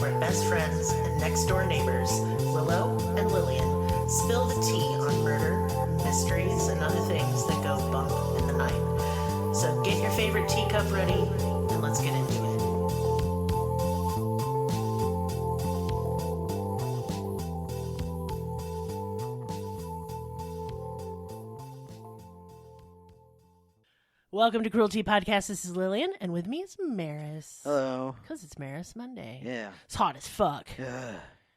where best friends and next-door neighbors, Willow and Lillian, spill the tea on murder, mysteries, and other things that go bump in the night. So get your favorite teacup ready, and let's get into it. Welcome to Cruelty Podcast. This is Lillian, and with me is Merris. Hello. Because it's Merris Monday. Yeah. It's hot as fuck. Ugh.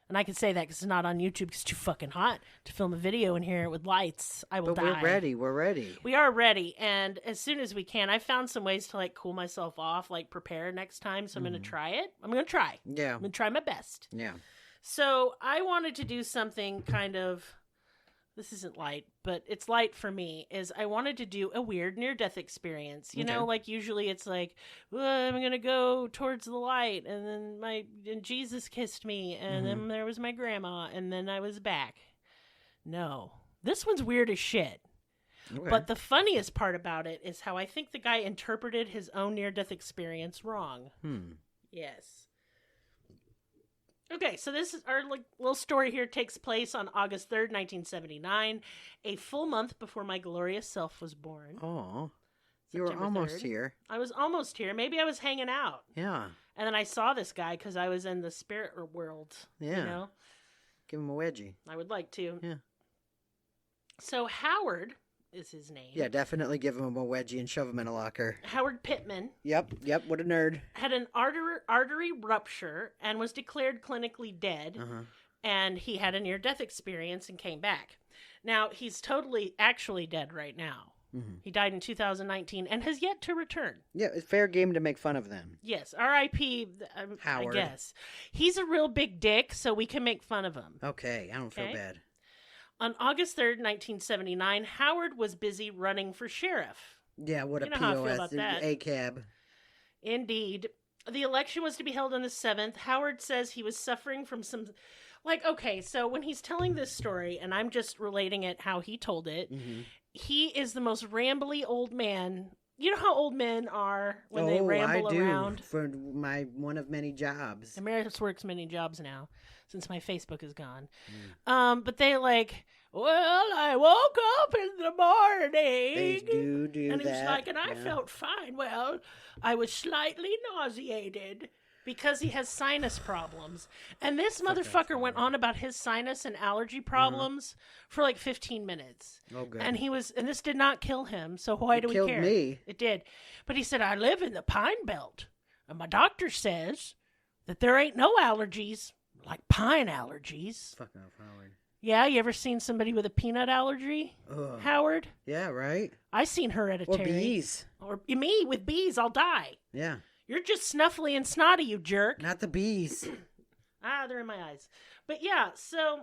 And I can say that because it's not on YouTube because it's too fucking hot to film a video in here with lights. I will But die. we're ready. We're ready. We are ready. And as soon as we can, I found some ways to, like, cool myself off, like, prepare next time. So I'm going to try it. I'm going to try. Yeah. I'm going to try my best. Yeah. So I wanted to do something kind of... This isn't light, but it's light for me, is I wanted to do a weird near-death experience. You know, like usually it's like, I'm going to go towards the light, and then Jesus kissed me, and then there was my grandma, and then I was back. No. This one's weird as shit. Okay. But the funniest part about it is how I think the guy interpreted his own near-death experience wrong. Yes. Okay, so this is our little story here takes place on August 3rd, 1979, a full month before my glorious self was born. Oh, you were September almost 3rd. here. I was almost here. Maybe I was hanging out. Yeah. And then I saw this guy because I was in the spirit world. Yeah. You know? Give him a wedgie. I would like to. Yeah. So Howard is his name. Yeah, definitely give him a wedgie and shove him in a locker. Howard Pittman. Yep. What a nerd. Had an artery rupture and was declared clinically dead. And he had a near-death experience and came back. Now, he's actually dead right now. He died in 2019 and has yet to return. Yeah, it's fair game to make fun of them. Yes, R.I.P. Howard. I guess. He's a real big dick, so we can make fun of him. Okay, I don't feel bad. On August 3rd, 1979, Howard was busy running for sheriff. Yeah, what a You know how I feel POS. about that. A cab. Indeed. The election was to be held on the 7th. Howard says he was suffering from some... okay, so when he's telling this story, and I'm just relating it how he told it, he is the most rambly old man. You know how old men are when they ramble around? For my one of many jobs. Merris works many jobs now, since my Facebook is gone. But they I woke up in the morning. They do and he was that. like, and I felt fine. Well, I was slightly nauseated because he has sinus problems. And this motherfucker went on about his sinus and allergy problems for like 15 minutes. Oh, good. And this did not kill him, so why do we care? It killed me. It did. But he said, I live in the Pine Belt, and my doctor says that there ain't no allergies like pine allergies. Fuck off, Howard. Yeah, you ever seen somebody with a peanut allergy, Howard? Yeah, right? I seen Hereditary. Or bees. Or me with bees, I'll die. Yeah. You're just snuffly and snotty, you jerk. Not the bees. They're in my eyes. But yeah, so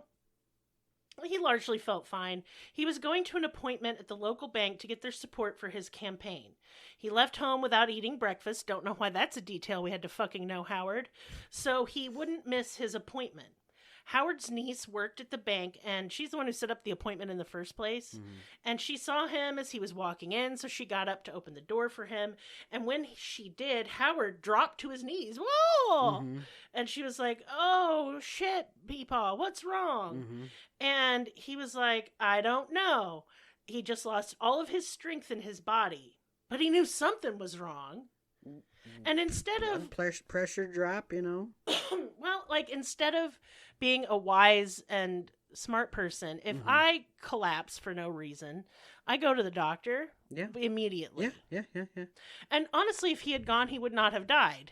he largely felt fine. He was going to an appointment at the local bank to get their support for his campaign. He left home without eating breakfast. Don't know why that's a detail we had to fucking know, Howard. So he wouldn't miss his appointment. Howard's niece worked at the bank, and she's the one who set up the appointment in the first place. And she saw him as he was walking in, so she got up to open the door for him. And when she did, Howard dropped to his knees. Whoa! And she was like, oh, shit, Peepaw, what's wrong? And he was like, I don't know. He just lost all of his strength in his body. But he knew something was wrong. And instead of... pressure drop, you know? Well, instead of being a wise and smart person, if I collapse for no reason, I go to the doctor immediately. Yeah. And honestly, if he had gone, he would not have died.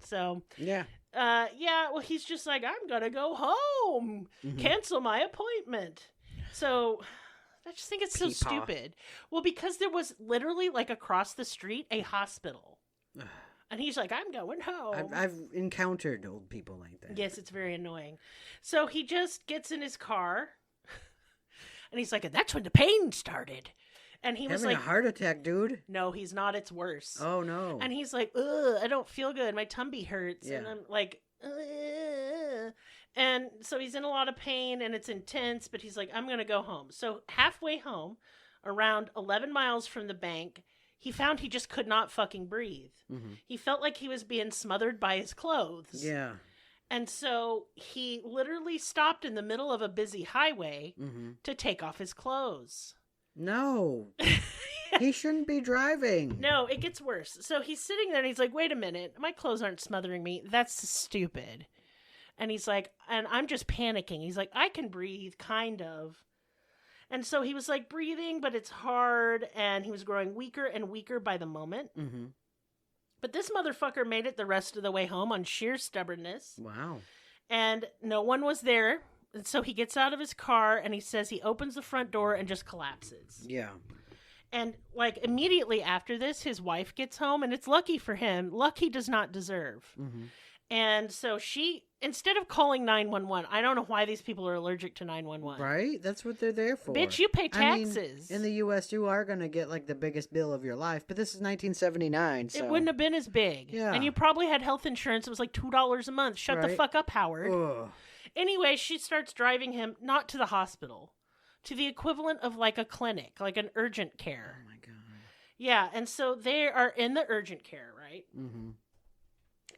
So... Yeah. Well, he's just like, I'm gonna go home. Cancel my appointment. So... I just think it's so stupid. Well, because there was literally, across the street, a hospital. And he's like, I'm going home. I've encountered old people like that. Yes, it's very annoying. So he just gets in his car. And he's like, and that's when the pain started. And he was having like... a heart attack, dude. No, he's not. It's worse. Oh, no. And he's like, ugh, I don't feel good. My tummy hurts. Yeah. And I'm like, ugh. And so he's in a lot of pain and it's intense, but he's like, I'm going to go home. So halfway home, around 11 miles from the bank, he found he just could not fucking breathe. Mm-hmm. He felt like he was being smothered by his clothes. Yeah. And so he literally stopped in the middle of a busy highway to take off his clothes. No. He shouldn't be driving. No, it gets worse. So he's sitting there and he's like, wait a minute. My clothes aren't smothering me. That's stupid. And he's like, and I'm just panicking. He's like, I can breathe, kind of. And so he was like breathing, but it's hard. And he was growing weaker and weaker by the moment. Mm-hmm. But this motherfucker made it the rest of the way home on sheer stubbornness. Wow. And no one was there. And so he gets out of his car and he says he opens the front door and just collapses. Yeah. And like immediately after this, his wife gets home, and it's lucky for him. Luck he does not deserve. Mm-hmm. And so she, instead of calling 911, I don't know why these people are allergic to 911. Right? That's what they're there for. Bitch, you pay taxes. I mean, in the U.S., you are going to get like the biggest bill of your life, but this is 1979, so... It wouldn't have been as big. Yeah. And you probably had health insurance. It was like $2 a month. Shut the fuck up, Howard. Ugh. Anyway, she starts driving him, not to the hospital, to the equivalent of like a clinic, like an urgent care. Oh, my God. Yeah, and so they are in the urgent care, right? Mm-hmm.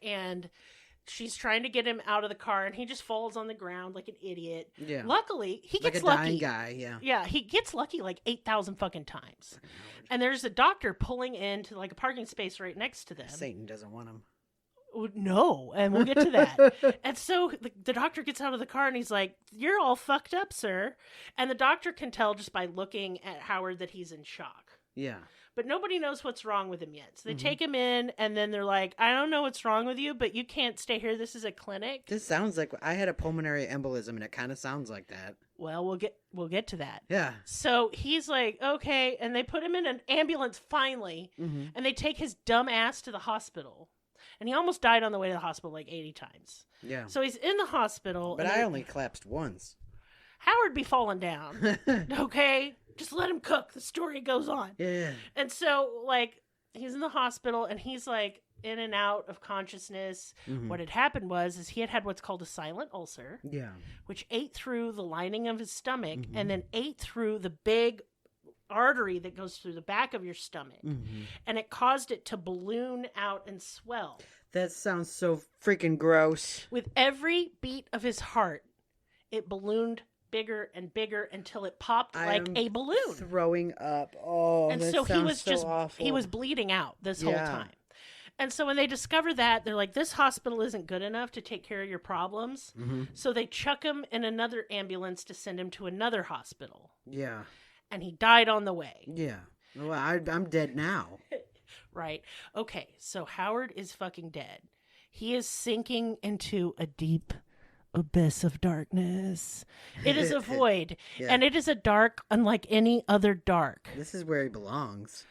And she's trying to get him out of the car, and he just falls on the ground like an idiot. Yeah. Luckily, he like gets a lucky. dying guy, yeah. Yeah, he gets lucky like 8,000 fucking times. And there's a doctor pulling into like a parking space right next to them. Satan doesn't want him. No, and we'll get to that. And so the doctor gets out of the car and he's like, "You're all fucked up, sir." And the doctor can tell just by looking at Howard that he's in shock. Yeah. But nobody knows what's wrong with him yet. So they take him in, and then they're like, "I don't know what's wrong with you, but you can't stay here. This is a clinic." This sounds like I had a pulmonary embolism, and it kind of sounds like that. Well, we'll get to that. Yeah. So he's like, "Okay," and they put him in an ambulance finally, and they take his dumb ass to the hospital. And he almost died on the way to the hospital like 80 times. Yeah. So he's in the hospital. But I only collapsed once. Howard be falling down. Okay? Just let him cook. The story goes on. Yeah. And so, like, he's in the hospital, and he's, like, in and out of consciousness. What had happened is he had what's called a silent ulcer. Yeah. Which ate through the lining of his stomach and then ate through the big artery that goes through the back of your stomach. And it caused it to balloon out and swell. That sounds so freaking gross. With every beat of his heart, it ballooned bigger and bigger until it popped like a balloon. Throwing up. Oh, and that so sounds he was so just awful. he was bleeding out this whole time. And so when they discover that, they're like, this hospital isn't good enough to take care of your problems. So they chuck him in another ambulance to send him to another hospital. Yeah. And he died on the way. Yeah. Well, I'm dead now. Right. Okay, so Howard is fucking dead. He is sinking into a deep abyss of darkness. It is a void, and it is a dark unlike any other dark. This is where he belongs.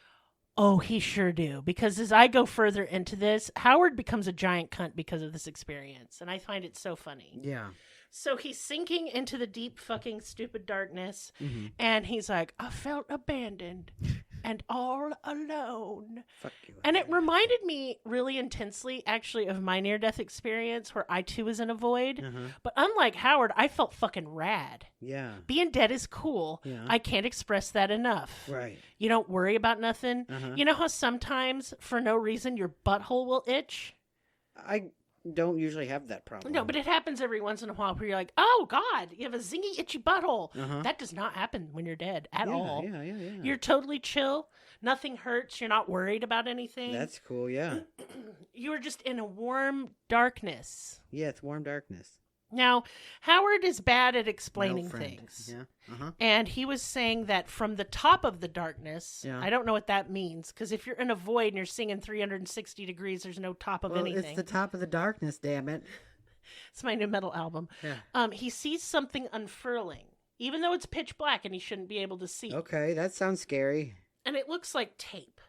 Oh, he sure do. Because as I go further into this, Howard becomes a giant cunt because of this experience, and I find it so funny. Yeah. So he's sinking into the deep fucking stupid darkness, and he's like, I felt abandoned and all alone. Fuck you. And it reminded me really intensely, actually, of my near-death experience where I, too, was in a void. But unlike Howard, I felt fucking rad. Yeah. Being dead is cool. Yeah. I can't express that enough. Right. You don't worry about nothing. You know how sometimes, for no reason, your butthole will itch? I don't usually have that problem. No, but it happens every once in a while where you're like, oh, God, you have a zingy, itchy butthole. That does not happen when you're dead at all. Yeah. You're totally chill. Nothing hurts. You're not worried about anything. That's cool, yeah. You're just in a warm darkness. Yeah, it's warm darkness. Now, Howard is bad at explaining My old friend. things. Yeah. And he was saying that from the top of the darkness, Yeah. I don't know what that means, because if you're in a void and you're singing 360 degrees, there's no top of anything. It's the top of the darkness, damn it. It's my new metal album. Yeah. He sees something unfurling, even though it's pitch black and he shouldn't be able to see. Okay, that sounds scary. And it looks like tape.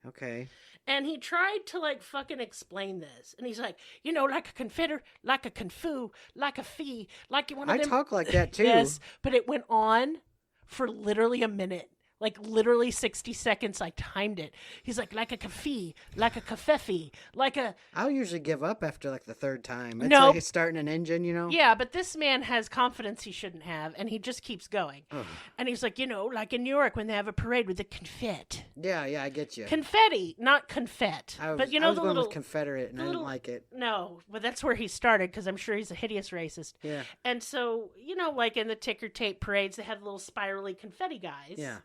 Okay. And he tried to, like, fucking explain this. And he's like, you know, like a confeder, like a confu, like a fee, like one of them. I talk like that, too. Yes, but it went on for literally a minute. Like, literally 60 seconds, I timed it. He's like a kafee, like a kafefe, like a... I'll usually give up after like the third time. It's Nope. like starting an engine, you know? Yeah, but this man has confidence he shouldn't have, and he just keeps going. Ugh. And he's like, like in New York when they have a parade with the confetti. Yeah, I get you. Confetti, not confet. I was but going the little with Confederate, and I didn't like it. No, but that's where he started, because I'm sure he's a hideous racist. Yeah. And so, like in the ticker tape parades, they had little spirally confetti guys. Yeah.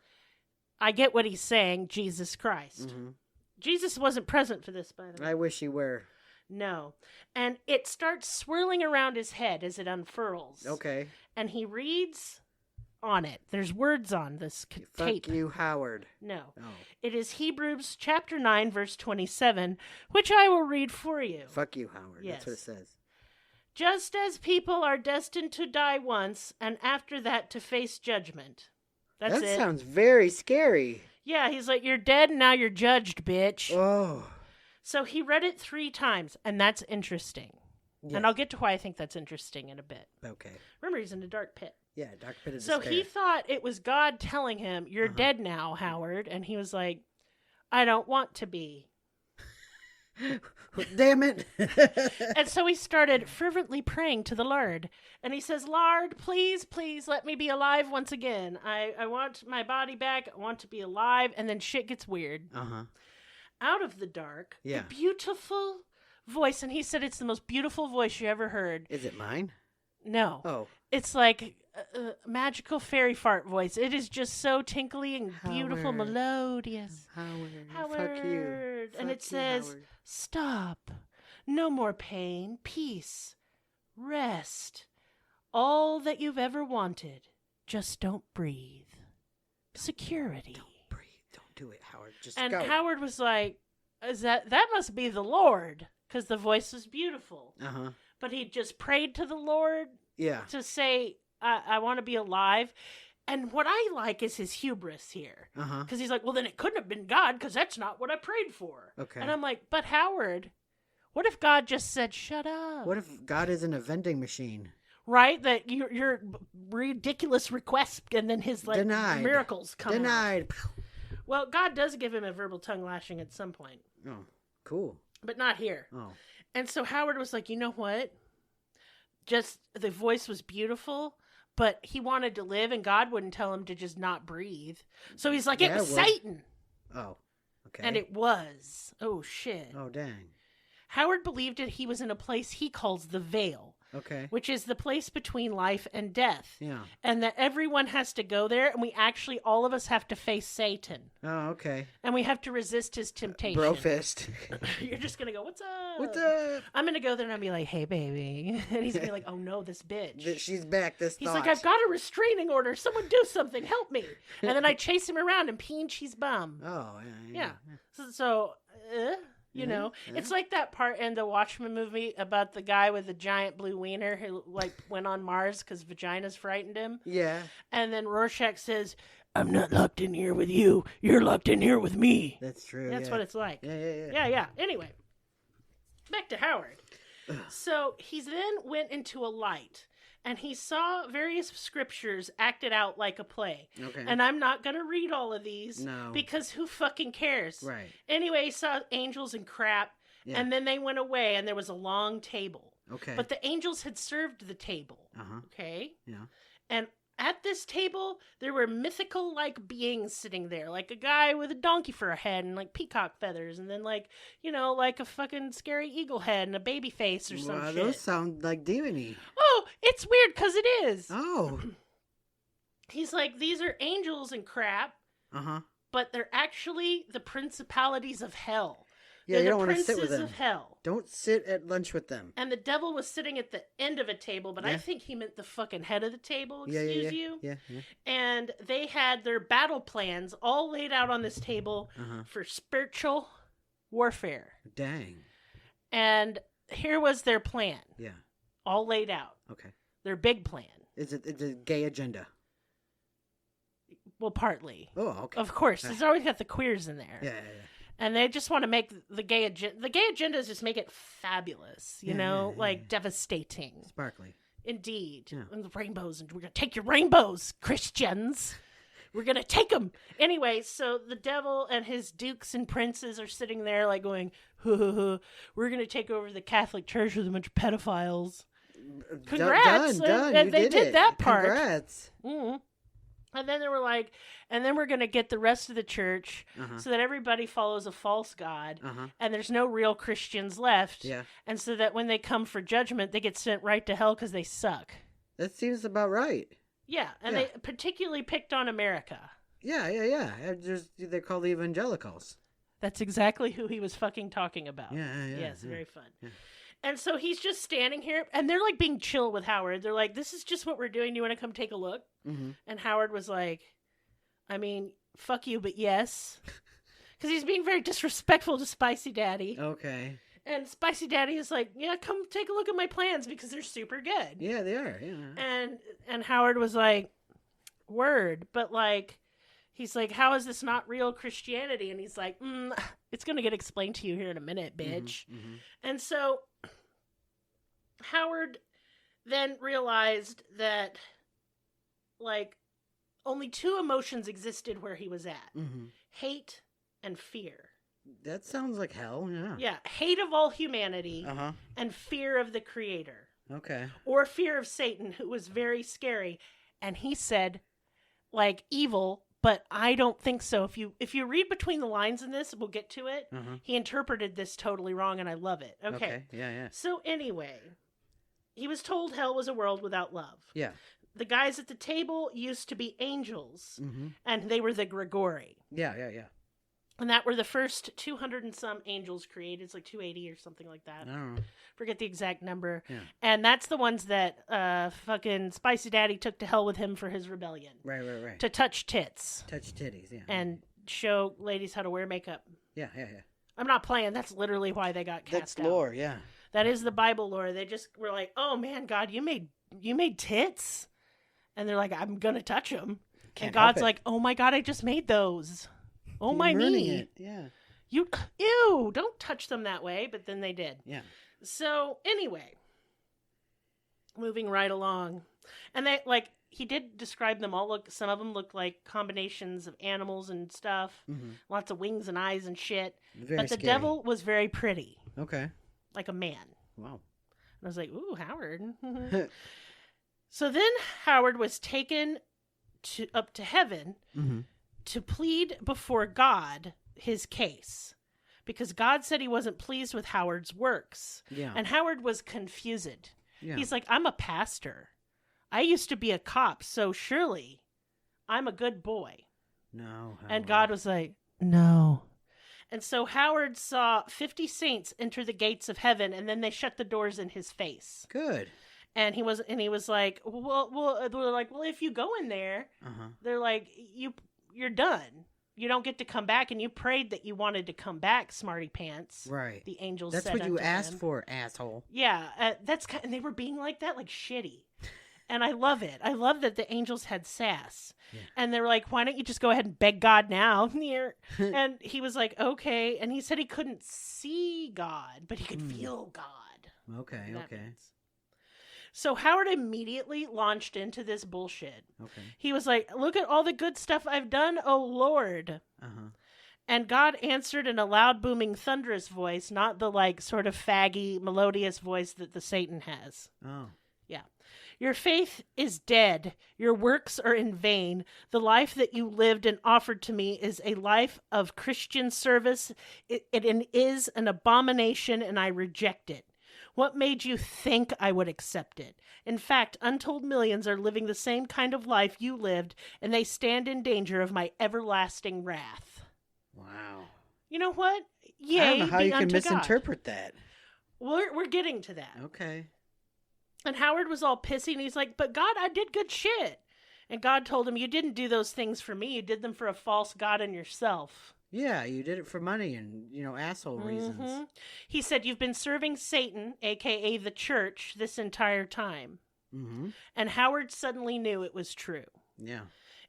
I get what he's saying, Jesus Christ. Mm-hmm. Jesus wasn't present for this, by the way. I wish he were. No. And it starts swirling around his head as it unfurls. Okay. And he reads on it. There's words on this tape. Fuck you, Howard. No. Oh. It is Hebrews chapter 9, verse 27, which I will read for you. Fuck you, Howard. Yes. That's what it says. Just as people are destined to die once, and after that to face judgment. That's that it. sounds very scary. Yeah, he's like, you're dead and now you're judged, bitch. Oh. So he read it 3 times, and that's interesting. Yes. And I'll get to why I think that's interesting in a bit. Okay. Remember, he's in a dark pit. Yeah, dark pit of So despair. he thought it was God telling him, you're dead now, Howard. And he was like, I don't want to be. Damn it. And so he started fervently praying to the Lord. And he says, Lord, please, please let me be alive once again. I want my body back. I want to be alive. And then shit gets weird. Uh-huh. Out of the dark, Yeah. a beautiful voice. And he said it's the most beautiful voice you ever heard. Is it mine? No. Oh. It's like a magical fairy fart voice. It is just so tinkly and beautiful, Howard. melodious. Howard. Fuck you. And it Fuck you, says, Howard. stop. No more pain. Peace. Rest. All that you've ever wanted. Just don't breathe. Security. Don't breathe. Don't do it, Howard. Just And go. Howard was like, that must be the Lord. Because the voice was beautiful. Uh-huh. But he just prayed to the Lord Yeah. to say, I want to be alive. And what I like is his hubris here. Uh-huh. Because he's like, well, then it couldn't have been God because that's not what I prayed for. Okay. And I'm like, but Howard, what if God just said, shut up? What if God isn't a vending machine? Right? That your ridiculous request and then his like Denied. miracles come out. Denied. Well, God does give him a verbal tongue lashing at some point. Oh, cool. But not here. Oh. And so Howard was like, you know what? Just the voice was beautiful, but he wanted to live and God wouldn't tell him to just not breathe. So he's like, it was Satan. Oh, okay. And it was. Oh, shit. Oh, dang. Howard believed that he was in a place he calls the veil, Okay. which is the place between life and death. Yeah. And that everyone has to go there, and we actually, all of us have to face Satan. Oh, okay. And we have to resist his temptation. Bro fist. You're just going to go, what's up? What's up? I'm going to go there and I'll be like, hey, baby. And he's going to be like, oh, no, this bitch. She's back. He's like, I've got a restraining order. Someone do something. Help me. And then I chase him around and peen cheese bum. Oh, Yeah. So you know, it's like that part in the Watchmen movie about the guy with the giant blue wiener who like went on Mars because vaginas frightened him. Yeah. And then Rorschach says, I'm not locked in here with you. You're locked in here with me. That's true. That's what it's like. Yeah. Yeah. Anyway, back to Howard. So he then went into a light. And he saw various scriptures acted out like a play. Okay. And I'm not going to read all of these. No. Because who fucking cares? Right. Anyway, he saw angels and crap. Yeah. And then they went away and there was a long table. Okay. But the angels had served the table. Uh-huh. Okay? Yeah. And at this table, there were mythical, like, beings sitting there. Like a guy with a donkey for a head and, like, peacock feathers. And then, like, you know, like a fucking scary eagle head and a baby face or some Wow, shit. those sound like demony. Oh, it's weird because it is. Oh. He's like, these are angels and crap, Uh-huh. but they're actually the principalities of hell. Yeah, They're you the don't want to sit with princes them. of hell. Don't sit at lunch with them. And the devil was sitting at the end of a table, but I Yeah. think he meant the fucking head of the table, Yeah. excuse you. Yeah. And they had their battle plans all laid out on this table Uh-huh. for spiritual warfare. Dang. And here was their plan, Yeah. all laid out. Okay. Their big plan. It's a gay agenda. Well, partly. Oh, okay. Of course. There's always got the queers in there. Yeah. And they just want to make the gay agenda. The gay agenda is just make it fabulous, you know, like devastating. Sparkly. Indeed. Yeah. And the rainbows. And we're going to take your rainbows, Christians. We're going to take him. Anyway, so the devil and his dukes and princes are sitting there like going, we're going to take over the Catholic Church with a bunch of pedophiles. Congrats. Done. And they did that part. Congrats. Mm-hmm. And then they were like, and then we're going to get the rest of the church so that everybody follows a false god and there's no real Christians left. Yeah. And so that when they come for judgment, they get sent right to hell because they suck. That seems about right. Yeah. And they particularly picked on America. Yeah. They're called evangelicals. That's exactly who he was fucking talking about. Yeah. Yes, very fun. Yeah. And so he's just standing here, and they're like being chill with Howard. They're like, this is just what we're doing. Do you want to come take a look? Mm-hmm. And Howard was like, I mean, fuck you, but yes. Because he's being very disrespectful to Spicy Daddy. Okay. And Spicy Daddy is like, yeah, come take a look at my plans because they're super good. Yeah, they are. Yeah. And Howard was like, word. But like, he's like, how is this not real Christianity? And he's like, it's going to get explained to you here in a minute, bitch. Mm-hmm. And so Howard then realized that, like, only two emotions existed where he was at. Mm-hmm. Hate and fear. That sounds like hell, yeah. Yeah, hate of all humanity and fear of the Creator. Okay. Or fear of Satan, who was very scary. And he said, like, evil, but I don't think so. If you read between the lines in this, we'll get to it. He interpreted this totally wrong, and I love it. Okay. Yeah. So anyway, he was told hell was a world without love. Yeah. The guys at the table used to be angels, and they were the Grigori. Yeah. And that were the first 200 and some angels created. It's like 280 or something like that. I don't know. Forget the exact number. Yeah. And that's the ones that fucking Spicy Daddy took to hell with him for his rebellion. Right. To touch tits. Touch titties, yeah. And show ladies how to wear makeup. Yeah. I'm not playing. That's literally why they got cast out. That's lore, yeah. That is the Bible lore. They just were like, oh man, God, you made tits? And they're like, I'm going to touch them. And God's like, oh my God, I just made those. Oh, my knee. Yeah. Ew, don't touch them that way. But then they did. Yeah. So anyway, moving right along. And they, like, he did describe them all. Some of them looked like combinations of animals and stuff. Mm-hmm. Lots of wings and eyes and shit. But the devil was very pretty. Okay. Like a man. Wow. And I was like, ooh, Howard. So then Howard was taken up to heaven to plead before God his case. Because God said he wasn't pleased with Howard's works. Yeah. And Howard was confused. Yeah. He's like, I'm a pastor. I used to be a cop, so surely I'm a good boy. No, Howard. And God was like, no. And so Howard saw 50 saints enter the gates of heaven, and then they shut the doors in his face. Good. And he was like, well, they're like, well, if you go in there, they're like, you're done. You don't get to come back, and you prayed that you wanted to come back, smarty pants. Right. The angels That's said what you unto asked him. for, asshole. Yeah, and they were being like that, like shitty. And I love it. I love that the angels had sass. Yeah. And they were like, why don't you just go ahead and beg God now? And he was like, okay. And he said he couldn't see God, but he could feel God. Okay. Means. So Howard immediately launched into this bullshit. Okay. He was like, look at all the good stuff I've done, oh Lord. And God answered in a loud, booming, thunderous voice, not the like sort of faggy, melodious voice that the Satan has. Oh. Yeah. Your faith is dead. Your works are in vain. The life that you lived and offered to me is a life of Christian service. It is an abomination, and I reject it. What made you think I would accept it? In fact, untold millions are living the same kind of life you lived, and they stand in danger of my everlasting wrath. Wow. You know what? Yay, I don't know how you can God. misinterpret that. We're getting to that. Okay. And Howard was all pissy, and he's like, but God, I did good shit. And God told him, you didn't do those things for me. You did them for a false God and yourself. Yeah, you did it for money and, asshole reasons. He said, you've been serving Satan, a.k.a. the church, this entire time. And Howard suddenly knew it was true. Yeah.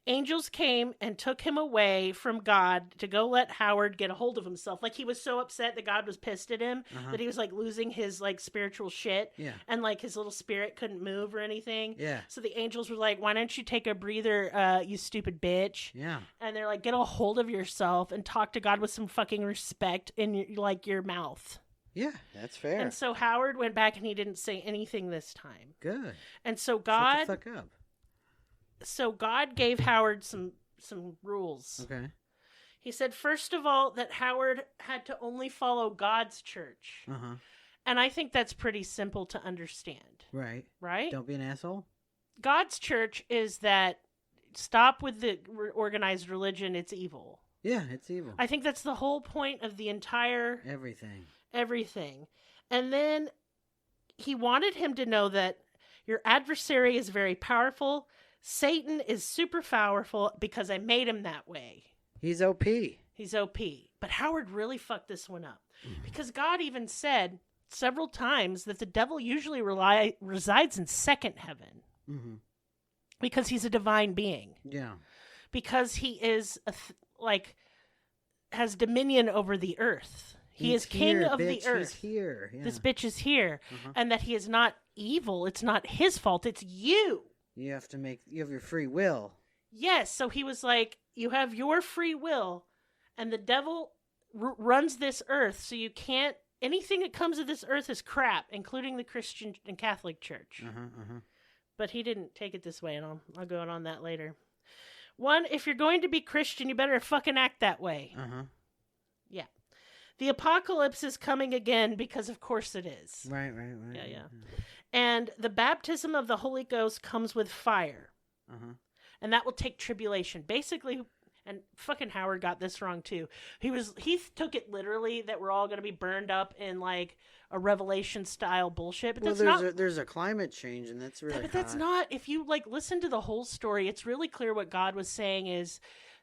Angels came and took him away from God to go let Howard get a hold of himself. Like, he was so upset that God was pissed at him that he was, like, losing his, like, spiritual shit. Yeah. And, like, his little spirit couldn't move or anything. Yeah. So the angels were like, why don't you take a breather, you stupid bitch? Yeah. And they're like, get a hold of yourself and talk to God with some fucking respect in, your mouth. Yeah, that's fair. And so Howard went back and he didn't say anything this time. Good. And so Shut the fuck up. So God gave Howard some rules. Okay. He said, first of all, that Howard had to only follow God's church. Uh-huh. And I think that's pretty simple to understand. Right. Right? Don't be an asshole. God's church is that stop with the organized religion. It's evil. Yeah, it's evil. I think that's the whole point of the entire... Everything. And then he wanted him to know that your adversary is very powerful. Satan is super powerful because I made him that way. He's OP. But Howard really fucked this one up. Because God even said several times that the devil usually resides in second heaven. Mm-hmm. Because he's a divine being. Yeah. Because he is, has dominion over the earth. He is king of the earth. He's here. Yeah. This bitch is here. And that he is not evil. It's not his fault. It's you. You have your free will. Yes. So he was like, you have your free will, and the devil runs this earth. So you can't, anything that comes of this earth is crap, including the Christian and Catholic Church. But he didn't take it this way, and I'll go on that later. One, if you're going to be Christian, you better fucking act that way. Yeah. The apocalypse is coming again because of course it is. Right. Yeah. And the baptism of the Holy Ghost comes with fire. And that will take tribulation. Basically, and fucking Howard got this wrong too. He took it literally that we're all going to be burned up in like a Revelation style bullshit. But there's a climate change, and that's really But that's not, if you like listen to the whole story, it's really clear what God was saying is,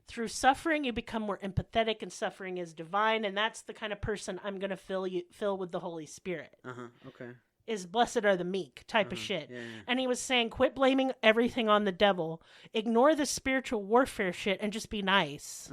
through suffering, you become more empathetic, and suffering is divine, and that's the kind of person I'm going to fill with the Holy Spirit. Okay. Is blessed are the meek type of shit. Yeah. And he was saying, quit blaming everything on the devil, ignore the spiritual warfare shit, and just be nice.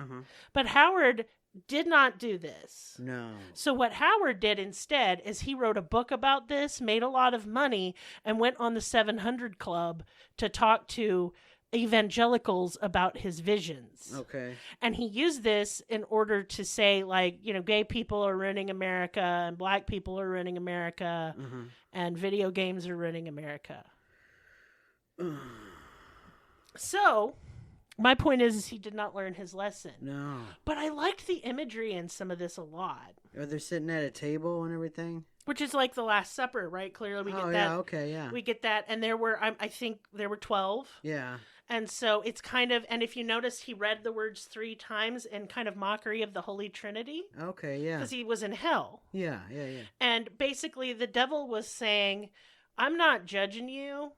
But Howard did not do this. No. So what Howard did instead is he wrote a book about this, made a lot of money, and went on the 700 Club to talk to evangelicals about his visions. Okay. And he used this in order to say, like, gay people are ruining America, and black people are ruining America, and video games are ruining America. So, my point is he did not learn his lesson. No. But I liked the imagery in some of this a lot. Are they sitting at a table and everything? Which is like the Last Supper, right? Clearly we get that. Yeah, okay, yeah. We get that. And there were, I think there were 12. Yeah. And so it's kind of, and if you notice, he read the words 3 times in kind of mockery of the Holy Trinity. Okay, yeah. Because he was in hell. Yeah. And basically the devil was saying, I'm not judging you,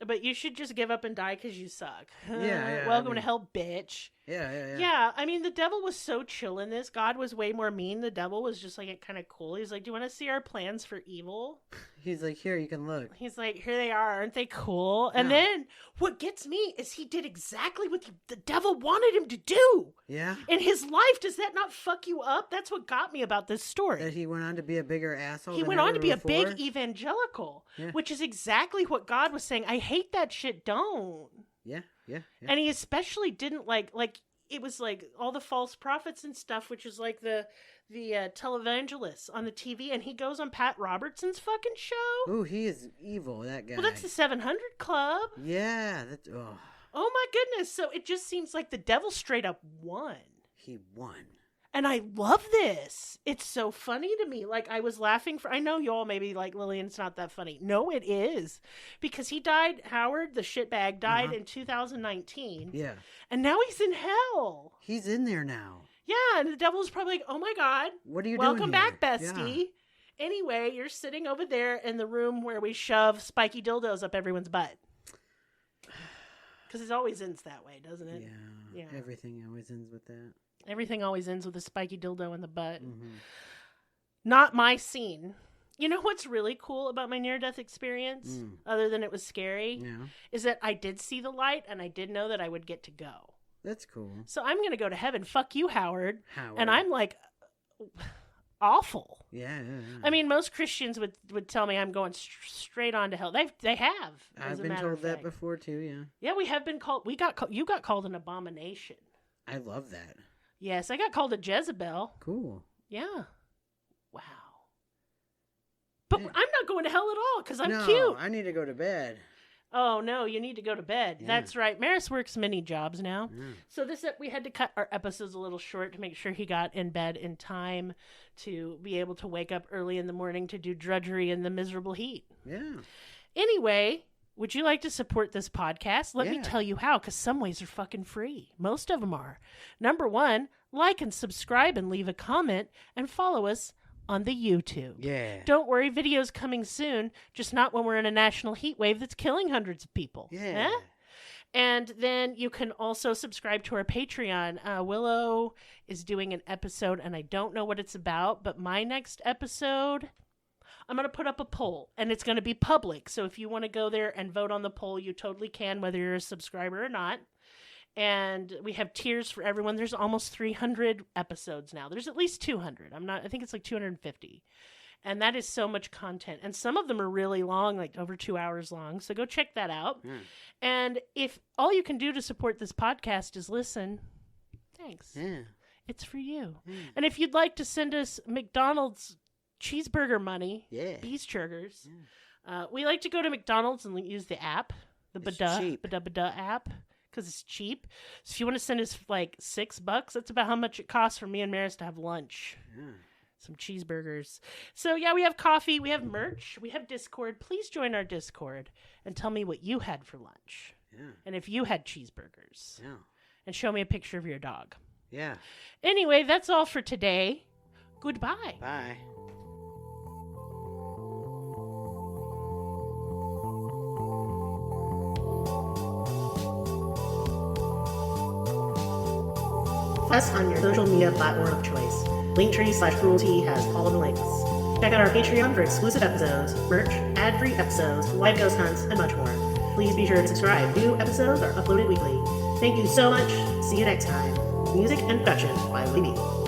but you should just give up and die because you suck. Yeah. Welcome to hell, bitch. Yeah. Yeah, I mean, the devil was so chill in this. God was way more mean. The devil was just like kind of cool. He's like, do you want to see our plans for evil? He's like, here, you can look. He's like, here they are. Aren't they cool? And then what gets me is he did exactly what the devil wanted him to do. Yeah. In his life. Does that not fuck you up? That's what got me about this story. That he went on to be a bigger asshole. He went on to be a big evangelical, which is exactly what God was saying. I hate that shit. Don't. Yeah. And he especially didn't like it was like all the false prophets and stuff, which is like the televangelists on the TV, and he goes on Pat Robertson's fucking show. Ooh, he is evil, that guy. Well, that's the 700 Club. Yeah, that's Oh my goodness! So it just seems like the devil straight up won. He won. And I love this. It's so funny to me. Like, I was laughing I know y'all may be like, Lillian, it's not that funny. No, it is. Because he died, Howard, the shitbag, died in 2019. Yeah. And now he's in hell. He's in there now. Yeah, and the devil's probably like, oh my God. What are you Welcome doing here? back, bestie. Yeah. Anyway, you're sitting over there in the room where we shove spiky dildos up everyone's butt. Because it always ends that way, doesn't it? Yeah. Everything always ends with that. Everything always ends with a spiky dildo in the butt. Not my scene. You know what's really cool about my near-death experience, other than it was scary, is that I did see the light and I did know that I would get to go. That's cool. So I'm going to go to heaven. Fuck you, Howard. And I'm like, awful. Yeah. I mean, most Christians would tell me I'm going straight on to hell. They have. I've been told that before too. Yeah. Yeah, we have been called. You got called an abomination. I love that. Yes, I got called a Jezebel. Cool. Yeah. Wow. But I'm not going to hell at all because I'm no, cute. I need to go to bed. Oh, no, you need to go to bed. Yeah. That's right. Merris works many jobs now. Yeah. So we had to cut our episodes a little short to make sure he got in bed in time to be able to wake up early in the morning to do drudgery in the miserable heat. Yeah. Anyway, would you like to support this podcast? Let me tell you how, because some ways are fucking free. Most of them are. Number 1, like and subscribe and leave a comment and follow us on the YouTube. Yeah. Don't worry, videos coming soon, just not when we're in a national heat wave that's killing hundreds of people. Yeah. And then you can also subscribe to our Patreon. Willow is doing an episode, and I don't know what it's about, but my next episode, I'm going to put up a poll, and it's going to be public. So if you want to go there and vote on the poll, you totally can, whether you're a subscriber or not. And we have tiers for everyone. There's almost 300 episodes now. There's at least 200. I think it's like 250. And that is so much content. And some of them are really long, like over 2 hours long. So go check that out. And if all you can do to support this podcast is listen, thanks. Yeah. It's for you. And if you'd like to send us McDonald's cheeseburger money, Beastburgers, we like to go to McDonald's and use the app, the Bada app. Because it's cheap. So if you want to send us like $6, that's about how much it costs for me and Merris to have lunch. Some cheeseburgers. So yeah, we have coffee, we have merch, we have Discord. Please join our Discord and tell me what you had for lunch. And if you had cheeseburgers. And show me a picture of your dog. Anyway, that's all for today. Goodbye. Bye. Us on your social media platform of choice. Linktree/cruelty has all of the links. Check out our Patreon for exclusive episodes, merch, ad-free episodes, live ghost hunts, and much more. Please be sure to subscribe. New episodes are uploaded weekly. Thank you so much. See you next time. Music and production by Libby.